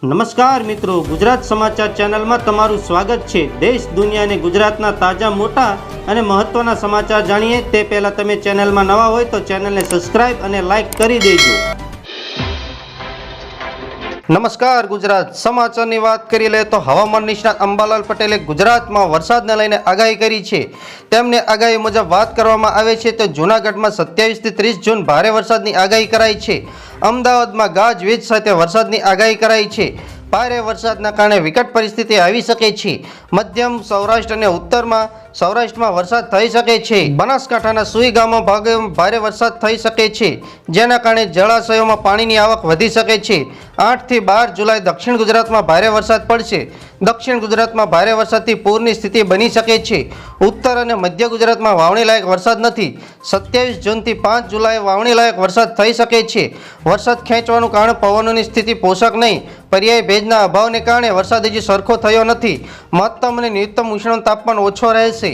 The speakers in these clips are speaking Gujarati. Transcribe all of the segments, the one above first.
નમસ્કાર મિત્રો, ગુજરાત સમાચાર ચેનલમાં તમારું સ્વાગત છે। દેશ દુનિયા અને ગુજરાતના તાજા મોટા અને મહત્વના સમાચાર જાણીએ તે પહેલાં તમે ચેનલમાં નવા હોય તો ચેનલને સબસ્ક્રાઇબ અને લાઇક કરી દેજો। નમસ્કાર, ગુજરાત સમાચારની વાત કરી લે તો હવામાન નિષ્ણાત અંબાલાલ પટેલે ગુજરાતમાં વરસાદને લઈને આગાહી કરી છે। તેમને આગાહી મુજબ વાત કરવામાં આવે છે તો જૂનાગઢમાં 27 થી 30 જૂન ભારે વરસાદની આગાહી કરાઈ છે। અમદાવાદમાં ગાજવીજ સાથે વરસાદની આગાહી કરાઈ છે। ભારે વરસાદના કારણે વિકટ પરિસ્થિતિ આવી શકે છે। મધ્યમ સૌરાષ્ટ્ર અને ઉત્તરમાં સૌરાષ્ટ્રમાં વરસાદ થઈ શકે છે। બનાસકાંઠાના સુઈ ગામમાં ભારે વરસાદ થઈ શકે છે, જેના કારણે જળાશયોમાં પાણીની આવક વધી શકે છે। 8 થી 12 જુલાઈ દક્ષિણ ગુજરાતમાં ભારે વરસાદ પડશે। દક્ષિણ ગુજરાતમાં ભારે વરસાદથી પૂરની સ્થિતિ બની શકે છે। ઉત્તર અને મધ્ય ગુજરાતમાં વાવણી લાયક વરસાદ નથી। 27 જૂનથી 5 જુલાઈ વાવણી લાયક વરસાદ થઈ શકે છે। વરસાદ ખેંચવાનું કારણ પવનોની સ્થિતિ પોષક નહીં, પર્યાય ભેજના અભાવને કારણે વરસાદ હજી સરખો થયો નથી। મહત્તમ અને ન્યૂનતમ ઉષ્ણતામાન તાપમાન ઓછો રહેશે।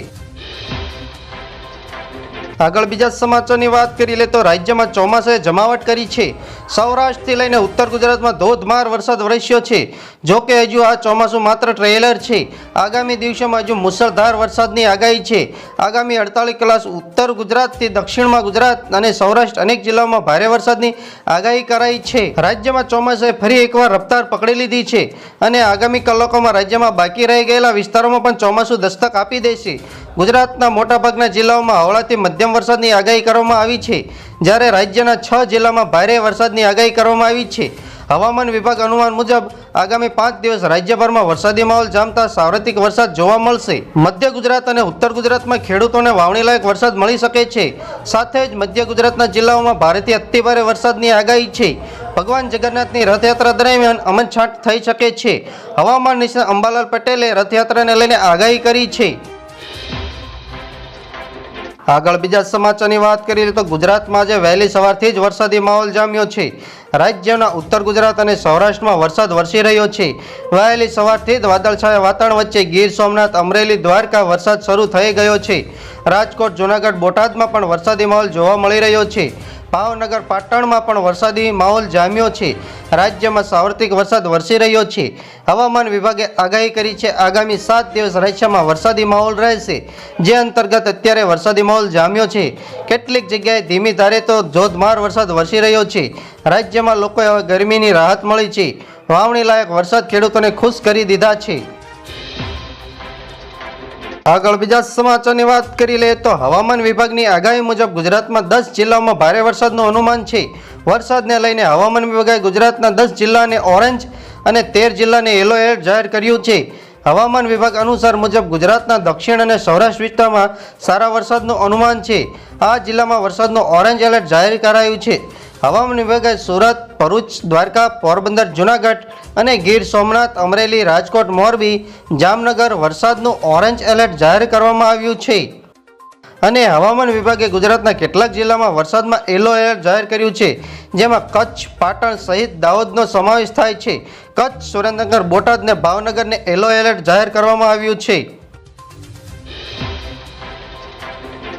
આગળ બીજા સમાચારની વાત કરી લે તો રાજ્યમાં ચોમાસાએ જમાવટ કરી છે। સૌરાષ્ટ્રથી લઈને ઉત્તર ગુજરાતમાં ધોધમાર વરસાદ વરસ્યો છે। જો કે હજુ આ ચોમાસું માત્ર ટ્રેલર છે। આગામી દિવસોમાં હજુ મુશળધાર વરસાદની આગાહી છે। આગામી 48 કલાક ઉત્તર ગુજરાતથી દક્ષિણમાં ગુજરાત અને સૌરાષ્ટ્ર અનેક જિલ્લાઓમાં ભારે વરસાદની આગાહી કરાઈ છે। રાજ્યમાં ચોમાસાએ ફરી એકવાર રફતાર પકડી લીધી છે અને આગામી કલાકોમાં રાજ્યમાં બાકી રહી ગયેલા વિસ્તારોમાં પણ ચોમાસું દસ્તક આપી દેશે। ગુજરાતના મોટાભાગના જિલ્લાઓમાં હળવાથી મધ્યમ વરસાદની આગાહી કરવામાં આવી છે, જ્યારે રાજ્યના 6 જિલ્લામાં ભારે વરસાદની આગાહી કરવામાં આવી છે। હવામાન વિભાગ અનુમાન મુજબ આગામી 5 દિવસ રાજ્યભરમાં વરસાદી માહોલ જામતા સાર્વત્રિક વરસાદ જોવા મળશે। મધ્ય ગુજરાત અને ઉત્તર ગુજરાતમાં ખેડૂતોને વાવણી લાયક વરસાદ મળી શકે છે। સાથે જ મધ્ય ગુજરાતના જિલ્લાઓમાં ભારેથી અતિભારે વરસાદની આગાહી છે। ભગવાન જગન્નાથની રથયાત્રા દરમિયાન અમનછાંટ થઈ શકે છે। હવામાન નિષ્ણાત અંબાલાલ પટેલે રથયાત્રાને લઈને આગાહી કરી છે। આગળ બીજા સમાચારની વાત કરીએ તો ગુજરાતમાં આજે વહેલી સવારથી જ વરસાદી માહોલ જામ્યો છે। રાજ્યના ઉત્તર ગુજરાત અને સૌરાષ્ટ્રમાં વરસાદ વરસી રહ્યો છે। વહેલી સવારથી જ વાદળછાયા વાતાવરણ વચ્ચે ગીર સોમનાથ, અમરેલી, દ્વારકા વરસાદ શરૂ થઈ ગયો છે। રાજકોટ, જૂનાગઢ, બોટાદમાં પણ વરસાદી માહોલ જોવા મળી રહ્યો છે। ભાવનગર, પાટણમાં પણ વરસાદી માહોલ જામ્યો છે। રાજ્યમાં સાર્વત્રિક વરસાદ વરસી રહ્યો છે। હવામાન વિભાગે આગાહી કરી છે આગામી 7 દિવસ રાજ્યમાં વરસાદી માહોલ રહેશે, જે અંતર્ગત અત્યારે વરસાદી માહોલ જામ્યો છે। કેટલીક જગ્યાએ ધીમી ધારે તો ધોધમાર વરસાદ વરસી રહ્યો છે। રાજ્યમાં લોકોએ હવે ગરમીની રાહત મળી છે। વાવણી લાયક વરસાદ ખેડૂતોને ખુશ કરી દીધા છે। આગળ બીજા સમાચારની વાત કરી લઈએ તો હવામાન વિભાગની આગાહી મુજબ ગુજરાતમાં 10 જિલ્લાઓમાં ભારે વરસાદનું અનુમાન છે। વરસાદને લઈને હવામાન વિભાગે ગુજરાતના 10 જિલ્લાને ઓરેન્જ અને 13 જિલ્લાને યલો એલર્ટ જાહેર કર્યું છે। હવામાન વિભાગ અનુસાર મુજબ ગુજરાતના દક્ષિણ અને સૌરાષ્ટ્ર વિસ્તારમાં સારા વરસાદનું અનુમાન છે। આ જિલ્લામાં વરસાદનું ઓરેન્જ એલર્ટ જાહેર કરાયું છે। હવામાન વિભાગે સુરત, ભરૂચ, દ્વારકા, પોરબંદર, જૂનાગઢ અને ગીર સોમનાથ, અમરેલી, રાજકોટ, મોરબી, જામનગર વરસાદનું ઓરેન્જ એલર્ટ જાહેર કરવામાં આવ્યું છે। અને હવામાન વિભાગે ગુજરાતના કેટલાક જિલ્લામાં વરસાદમાં યલો એલર્ટ જાહેર કર્યું છે, જેમાં કચ્છ, પાટણ સહિત દાહોદનો સમાવેશ થાય છે। કચ્છ, સુરેન્દ્રનગર, બોટાદ અને ભાવનગરને યલો એલર્ટ જાહેર કરવામાં આવ્યું છે।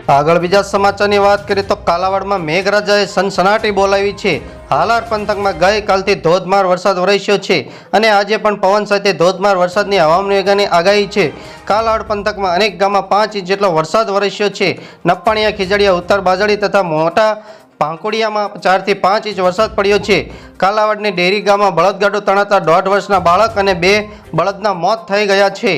આગળ બીજા સમાચારની વાત કરીએ તો કાલાવાડમાં મેઘરાજાએ સનસનાટી બોલાવી છે। હાલાર પંથકમાં ગઈકાલથી ધોધમાર વરસાદ વરસ્યો છે અને આજે પણ પવન સાથે ધોધમાર વરસાદની હવામાન વિભાગની આગાહી છે। કાલાવાડ પંથકમાં અનેક ગામમાં 5 ઇંચ જેટલો વરસાદ વરસ્યો છે। નપ્પાણીયા, ખીજડીયા, ઉત્તર બાજડી તથા મોટા પાંકોડિયામાં 4 થી 5 ઇંચ વરસાદ પડ્યો છે। કાલાવાડની ડેરી ગામમાં બળદગાડું તણાતા 1.5 વર્ષના બાળક અને 2 બળદના મોત થઈ ગયા છે।